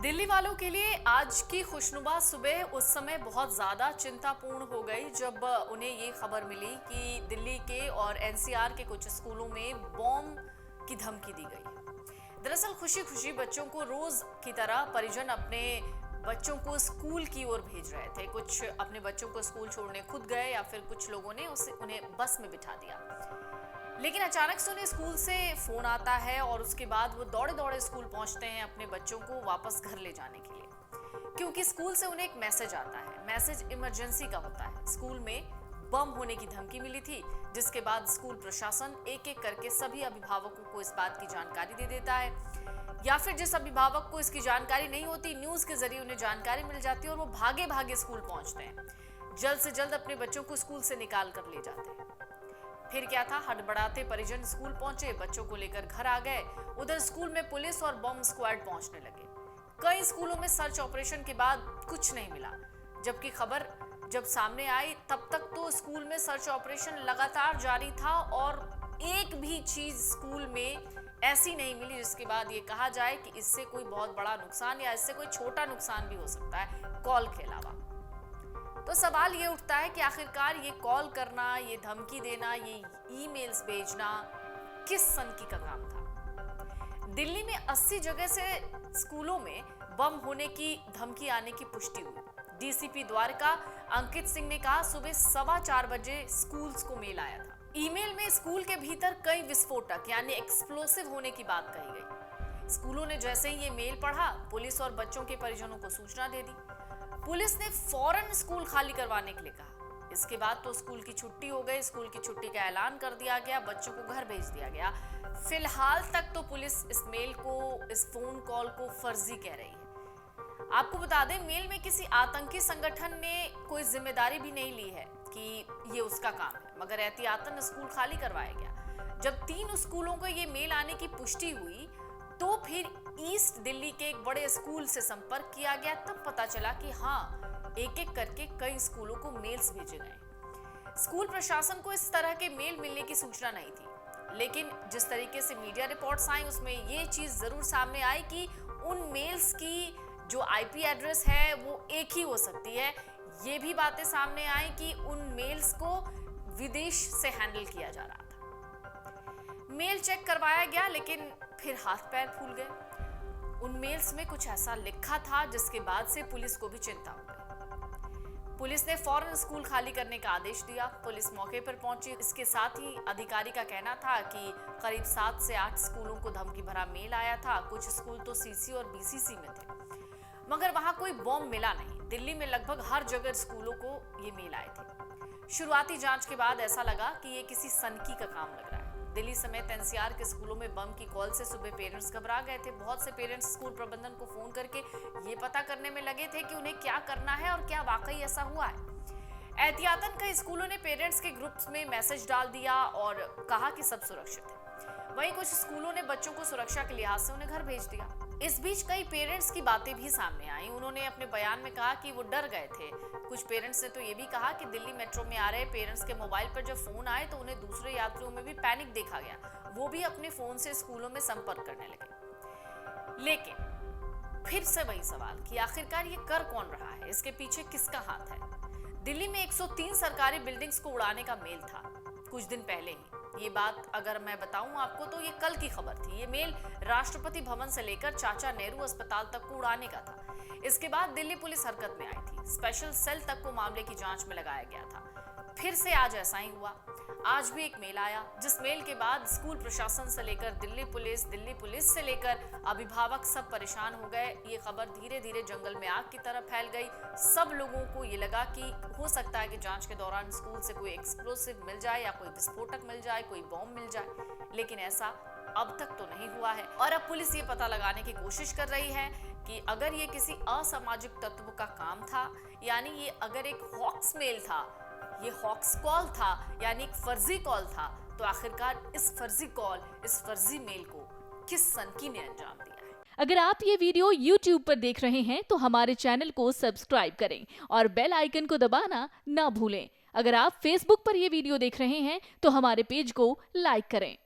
दिल्ली वालों के लिए आज की खुशनुमा सुबह उस समय बहुत ज़्यादा चिंतापूर्ण हो गई जब उन्हें ये खबर मिली कि दिल्ली के और एनसीआर के कुछ स्कूलों में बॉम्ब की धमकी दी गई। दरअसल खुशी खुशी बच्चों को रोज की तरह परिजन अपने बच्चों को स्कूल की ओर भेज रहे थे। कुछ अपने बच्चों को स्कूल छोड़ने खुद गए या फिर कुछ लोगों ने उन्हें बस में बिठा दिया। लेकिन अचानक से उन्हें स्कूल से फोन आता है और उसके बाद वो दौड़े दौड़े स्कूल पहुंचते हैं अपने बच्चों को वापस घर ले जाने के लिए, क्योंकि स्कूल से उन्हें एक मैसेज आता है। मैसेज इमरजेंसी का होता है। स्कूल में बम होने की धमकी मिली थी, जिसके बाद स्कूल प्रशासन एक एक करके सभी अभिभावकों को इस बात की जानकारी दे देता है, या फिर जिस अभिभावक को इसकी जानकारी नहीं होती, न्यूज के जरिए उन्हें जानकारी मिल जाती है और वो भागे भागे स्कूल पहुंचते हैं। जल्द से जल्द अपने बच्चों को स्कूल से निकाल कर ले जाते हैं। फिर क्या था, हड़बड़ाते परिजन स्कूल पहुंचे, बच्चों को लेकर घर आ गए। उधर स्कूल में पुलिस और बम स्क्वाड पहुंचने लगे। कई स्कूलों में सर्च ऑपरेशन के बाद कुछ नहीं मिला, जबकि खबर जब सामने आई तब तक तो स्कूल में सर्च ऑपरेशन लगातार जारी था और एक भी चीज स्कूल में ऐसी नहीं मिली जिसके बाद ये कहा जाए कि इससे कोई बहुत बड़ा नुकसान या इससे कोई छोटा नुकसान भी हो सकता है, कॉल के अलावा। तो सवाल ये उठता है कि आखिरकार ये कॉल करना, ये धमकी देना, ये ईमेल्स भेजना किस सनकी का काम था। दिल्ली में 80 जगह से स्कूलों में बम होने की धमकी आने की पुष्टि हुई। डीसीपी द्वारका अंकित सिंह ने कहा, सुबह 4:15 बजे स्कूल्स को मेल आया था। ईमेल में स्कूल के भीतर कई विस्फोटक यानी एक्सप्लोसिव होने की बात कही गई। स्कूलों ने जैसे ही ये मेल पढ़ा, पुलिस और बच्चों के परिजनों को सूचना दे दी। पुलिस ने फौरन स्कूल खाली करवाने के लिए कहा। इसके बाद तो स्कूल की छुट्टी हो गई, स्कूल की छुट्टी का ऐलान कर दिया गया, बच्चों को घर भेज दिया गया। फिलहाल तक तो पुलिस इस मेल को, इस फोन कॉल को फर्जी कह रही है। आपको बता दें, मेल में किसी आतंकी संगठन ने कोई जिम्मेदारी भी नहीं ली है कि ये उसका काम है, मगर एहतियातन स्कूल खाली करवाया गया। जब 3 स्कूलों को ये मेल आने की पुष्टि हुई तो फिर ईस्ट दिल्ली के एक बड़े स्कूल से संपर्क किया गया। तब पता चला कि हाँ, एक एक करके कई स्कूलों को मेल्स भेजे गए। स्कूल प्रशासन को इस तरह के मेल मिलने की सूचना नहीं थी, लेकिन जिस तरीके से मीडिया रिपोर्ट्स आई उसमें ये चीज जरूर सामने आई कि उन मेल्स की जो आईपी एड्रेस है वो एक ही हो सकती है। ये भी बातें सामने आई कि उन मेल्स को विदेश से हैंडल किया जा रहा था। मेल चेक करवाया गया, लेकिन फिर हाथ पैर फूल गए। उन मेल्स में कुछ ऐसा लिखा था जिसके बाद से पुलिस को भी चिंता हो गई। पुलिस ने फौरन स्कूल खाली करने का आदेश दिया। पुलिस मौके पर पहुंची। इसके साथ ही अधिकारी का कहना था कि करीब 7 से 8 स्कूलों को धमकी भरा मेल आया था। कुछ स्कूल तो सीसी और बीसीसी में थे, मगर वहां कोई बॉम्ब मिला नहीं। दिल्ली में लगभग हर जगह स्कूलों को ये मेल आए थे। शुरुआती जांच के बाद ऐसा लगा कि ये किसी सनकी का काम लग रहा है। दिल्ली समेत एनसीआर के स्कूलों में बम की कॉल से सुबह पेरेंट्स घबरा गए थे। बहुत से पेरेंट्स स्कूल प्रबंधन को फोन करके ये पता करने में लगे थे कि उन्हें क्या करना है और क्या वाकई ऐसा हुआ है। एहतियातन कई स्कूलों ने पेरेंट्स के ग्रुप्स में मैसेज डाल दिया और कहा कि सब सुरक्षित है। वहीं कुछ स्कूलों ने बच्चों को सुरक्षा के लिहाज से उन्हें घर भेज दिया। इस बीच कई पेरेंट्स की बातें भी सामने आई। उन्होंने अपने बयान में कहा कि वो डर गए थे। कुछ पेरेंट्स ने तो ये भी कहा कि दिल्ली मेट्रो में आ रहे पेरेंट्स के मोबाइल पर जब फोन आए तो उन्हें दूसरे यात्रियों में भी पैनिक देखा गया। वो भी अपने फोन से स्कूलों में संपर्क करने लगे। लेकिन फिर से वही सवाल कि आखिरकार ये कर कौन रहा है, इसके पीछे किसका हाथ है। दिल्ली में 103 सरकारी बिल्डिंग्स को उड़ाने का मेल था कुछ दिन पहले ही। ये बात अगर मैं बताऊं आपको तो ये कल की खबर थी। ये मेल राष्ट्रपति भवन से लेकर चाचा नेहरू अस्पताल तक को उड़ाने का था। इसके बाद दिल्ली पुलिस हरकत में आई थी। स्पेशल सेल तक को मामले की जांच में लगाया गया था। फिर से आज ऐसा ही हुआ। आज भी एक मेल आया, जिस मेल के बाद स्कूल प्रशासन से लेकर दिल्ली पुलिस से लेकर अभिभावक सब परेशान हो गए। ये खबर धीरे धीरे जंगल में आग की तरह फैल गई। सब लोगों को ये लगा कि हो सकता है कि जांच के दौरान स्कूल से कोई एक्सप्लोसिव मिल जाए या कोई विस्फोटक मिल जाए, कोई बॉम्ब मिल जाए, लेकिन ऐसा अब तक तो नहीं हुआ है। और अब पुलिस ये पता लगाने की कोशिश कर रही है कि अगर ये किसी असामाजिक तत्व का काम था, यानी ये अगर एक हॉक्स मेल था, ये हॉक्स कॉल था, यानी एक फर्जी कॉल था, तो आखिरकार इस फर्जी कॉल, इस फर्जी मेल को किस सनकी ने अंजाम दिया है। अगर आप ये वीडियो YouTube पर देख रहे हैं तो हमारे चैनल को सब्सक्राइब करें और बेल आइकन को दबाना ना भूलें। अगर आप Facebook पर ये वीडियो देख रहे हैं तो हमारे पेज को लाइक करें।